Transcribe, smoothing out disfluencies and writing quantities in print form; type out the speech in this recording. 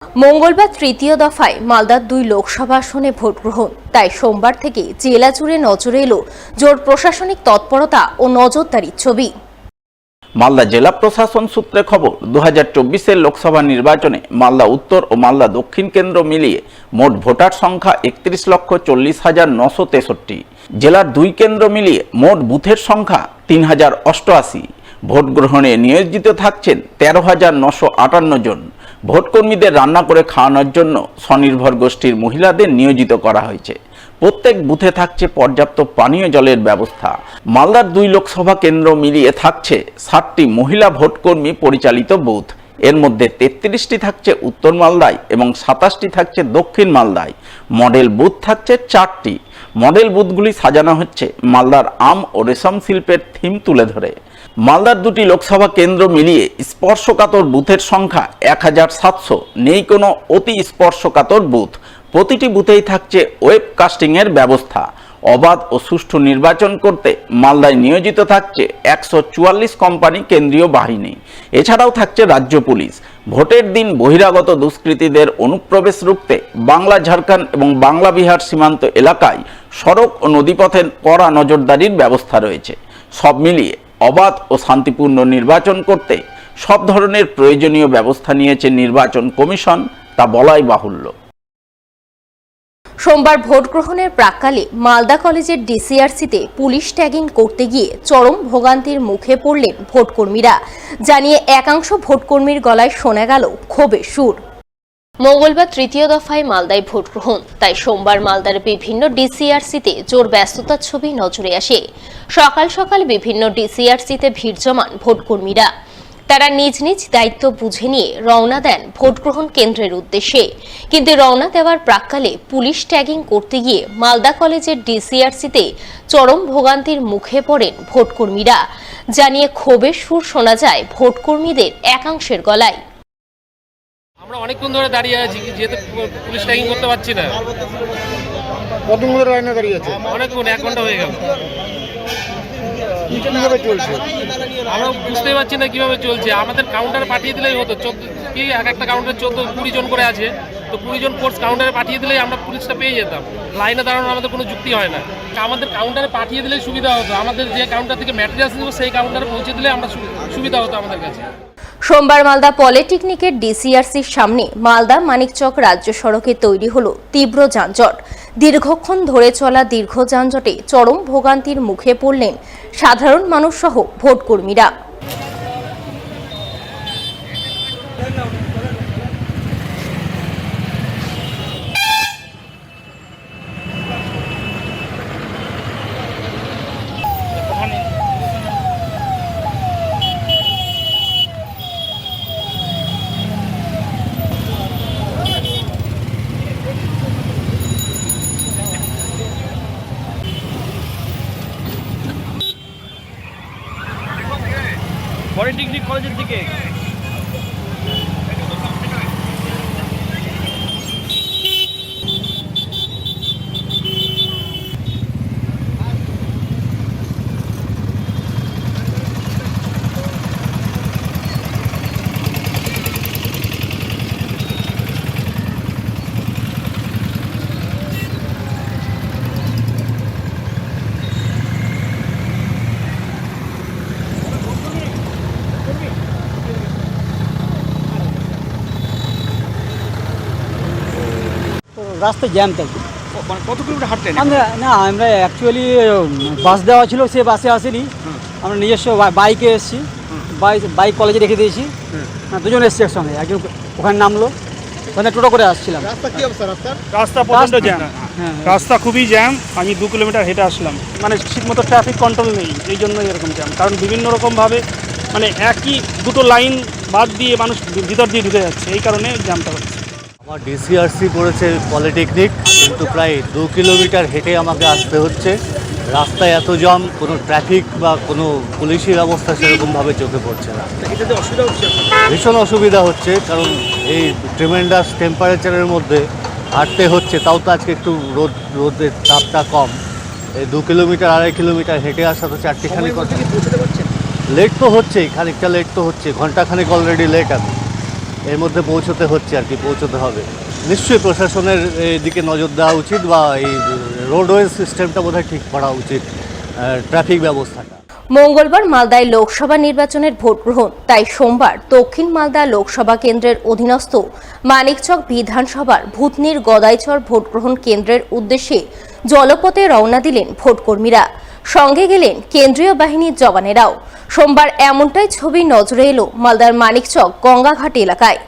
মঙ্গলবার তৃতীয় দফায় মালদার 2 লোকসভা আসনে ভোট গ্রহণ। তাই সোমবার থেকে জেলা জুড়ে নজরে এলো জোর প্রশাসনিক তৎপরতা ও নজরদারির ছবি। মালদা জেলা প্রশাসন সূত্রে খবর, 2024-এর লোকসভা নির্বাচনে মালদা উত্তর ও মালদা দক্ষিণ কেন্দ্র মিলিয়ে মোট ভোটার সংখ্যা 31,40,963। জেলার 2 কেন্দ্র মিলিয়ে মোট বুথের সংখ্যা 3,088। ভোট গ্রহণে নিয়োজিত থাকছেন 13,958 জন। ভোটকর্মীদের রান্না করে খাওয়ানোর জন্য স্বনির্ভর গোষ্ঠীর মহিলাদের নিয়োজিত করা হয়েছে। প্রত্যেক বুথে থাকছে পর্যাপ্ত পানীয় জলের ব্যবস্থা। মালদার 2 লোকসভা কেন্দ্র মিলিয়ে থাকছে 60টি মহিলা ভোটকর্মী পরিচালিত বুথ। এর মধ্যে 33টি থাকছে উত্তর মালদায় এবং 27টি থাকছে দক্ষিণ মালদায়। মডেল বুথ থাকছে 4টি। মডেল বুথগুলি সাজানো হচ্ছে মালদার আম ও রেশম শিল্পের থিম তুলে ধরে। মালদার 2টি লোকসভা কেন্দ্র মিলিয়ে স্পর্শকাতর বুথের সংখ্যা 1700। নেই কোনো অতি স্পর্শকাতর বুথ। প্রতিটি বুথেই থাকছে ওয়েবকাস্টিংয়ের ব্যবস্থা। অবাধ ও সুষ্ঠু নির্বাচন করতে মালদায় নিয়োজিত থাকছে 144 কোম্পানি কেন্দ্রীয় বাহিনী। এছাড়াও থাকছে রাজ্য পুলিশ। ভোটের দিন বহিরাগত দুষ্কৃতীদের অনুপ্রবেশ রুখতে বাংলা ঝাড়খণ্ড এবং বাংলা বিহার সীমান্ত এলাকায় সড়ক ও নদীপথের কড়া নজরদারির ব্যবস্থা রয়েছে। সব মিলিয়ে অবাধ ও শান্তিপূর্ণ নির্বাচন করতে সব ধরনের প্রয়োজনীয় ব্যবস্থা নিয়েছে নির্বাচন কমিশন, তা বলাই বাহুল্য। সোমবার ভোট গ্রহণের প্রাক্কালে মালদা কলেজের ডিসিআরসিতে পুলিশ ট্যাগিং করতে গিয়ে চরম ভোগান্তির মুখে পড়লেন ভোটকর্মীরা। জানিয়ে একাংশ ভোটকর্মীর গলায় শোনা গেল ক্ষোভের সুর। মঙ্গলবার তৃতীয় দফায় মালদায় ভোট গ্রহণ। তাই সোমবার মালদার বিভিন্ন ডিসিআরসিতে জোর ব্যস্ততার ছবি নজরে আসে। সকাল সকাল বিভিন্ন ডিসিআরসিতে ভিড় জমান ভোটকর্মীরা। তারা নিজ নিজ দায়িত্ব বুঝে নিয়ে রওনা দেন ভোট গ্রহণ কেন্দ্রের উদ্দেশ্যে। কিন্তু রওনা দেওয়ার প্রাক্কালে পুলিশ ট্যাগিং করতে গিয়ে মালদা কলেজের ডিসিআরসিতে চরম ভোগান্তির মুখে পড়েন ভোটকর্মীরা। জানিয়ে ক্ষোভের সুর শোনা যায় ভোটকর্মীদের একাংশের গলায়। আমরা অনেকক্ষণ ধরে দাঁড়িয়ে আছি, যেহেতু পুলিশ ট্যাগিং করতে পারছি না। কতক্ষণ ধরে লাইনে দাঁড়িয়ে আছে? অনেকক্ষণ, 1 ঘন্টা হয়ে গেল। কিভাবে চলছে আমরা বুঝতেই পারছি না কিভাবে চলছে। আমাদের কাউন্টারে পাঠিয়ে দিলেই হতো। কি এক একটা কাউন্টারে 14-20 জন করে আছে, তো 20 জন কোর্স কাউন্টারে পাঠিয়ে দিলেই আমরা পুলিশটা পেয়ে যেতাম। লাইনে দাঁড়ানোর আমাদের কোনো যুক্তি হয় না। আমাদের কাউন্টারে পাঠিয়ে দিলেই সুবিধা হতো। আমাদের যে কাউন্টার থেকে ম্যাটেরিয়ালস দেবো সেই কাউন্টারে পৌঁছে দিলে আমরা সুবিধা হতো আমাদের কাছে। সোমবার মালদা পলিটেকনিকের ডিসিআরসির সামনে মালদা মানিকচক রাজ্য সড়কে তৈরি হলো তীব্র যানজট। দীর্ঘক্ষণ ধরে চলা দীর্ঘ যানজটে চরম ভোগান্তির মুখে পড়লেন সাধারণ মানুষ সহ ভোটকর্মীরা। পলিটেকনিক কলেজের দিকে রাস্তায় জ্যাম থাকে। মানে কত কিলোমিটার হাঁটতেন? আমরা অ্যাকচুয়ালি বাস দেওয়া ছিল, সে বাসে আসেনি। আমরা নিজস্ব বাইকে এসেছি। বাইক কলেজে রেখে দিয়েছি। দুজন এসছি একসঙ্গে। একজন ওখানে নামলো, ওখানে টোটো করে আসছিলাম। রাস্তা কি অবস্থা? রাস্তা প্রচণ্ড জ্যাম। রাস্তা খুবই জ্যাম। আমি 2 কিলোমিটার হেঁটে আসলাম। মানে ঠিকমতো ট্রাফিক কন্ট্রোল নেই, এই জন্যই এরকম জ্যাম। কারণ বিভিন্ন রকমভাবে মানে একই দুটো লাইন বাদ দিয়ে মানুষ ভিতর দিয়ে ঢুকে যাচ্ছে, এই কারণে জ্যামটা হচ্ছে। আমার ডিসিআরসি পড়েছে পলিটেকনিক, কিন্তু প্রায় 2 কিলোমিটার হেঁটে আমাকে আসতে হচ্ছে। রাস্তায় এত জ্যাম, কোনো ট্রাফিক বা কোনো পুলিশি ব্যবস্থা সেরকমভাবে চোখে পড়ছে না। এটাতে অসুবিধা হচ্ছে? ভীষণ অসুবিধা হচ্ছে, কারণ এই ট্রেমেন্ডাস টেম্পারেচারের মধ্যে হাঁটতে হচ্ছে। তাও তো আজকে একটু রোদের তাপটা কম। এই 2 কিলোমিটার 2.5 কিলোমিটার হেঁটে আসা তো 4টিখানি কথা। লেট তো হচ্ছেই, খানিকটা লেট তো হচ্ছে। ঘন্টাখানেক অলরেডি লেট আমি। এর মধ্যে পৌঁছতে হচ্ছে আর কি, পৌঁছতে হবে। নিশ্চয়ই প্রশাসনের দিকে নজর দেওয়া উচিত, বা এই রোডওয়ে সিস্টেমটা বোধহয় ঠিক করা উচিত, ট্রাফিক ব্যবস্থাটা। মঙ্গলবার মালদায় লোকসভা নির্বাচনের ভোট গ্রহণ, তাই সোমবার দক্ষিণ মালদা লোকসভা কেন্দ্রের অধীনস্থ মানিকচক বিধানসভার ভূতনির গদাইচর ভোট গ্রহণ কেন্দ্রের উদ্দেশ্যে জলপথে রওনা দিলেন ভোটকর্মীরা। সঙ্গে গেলেন কেন্দ্রীয় বাহিনীর জওয়ানেরাও। সোমবার এমনটাই ছবি নজরে এলো মালদার মানিকচক গঙ্গাঘাট এলাকায়।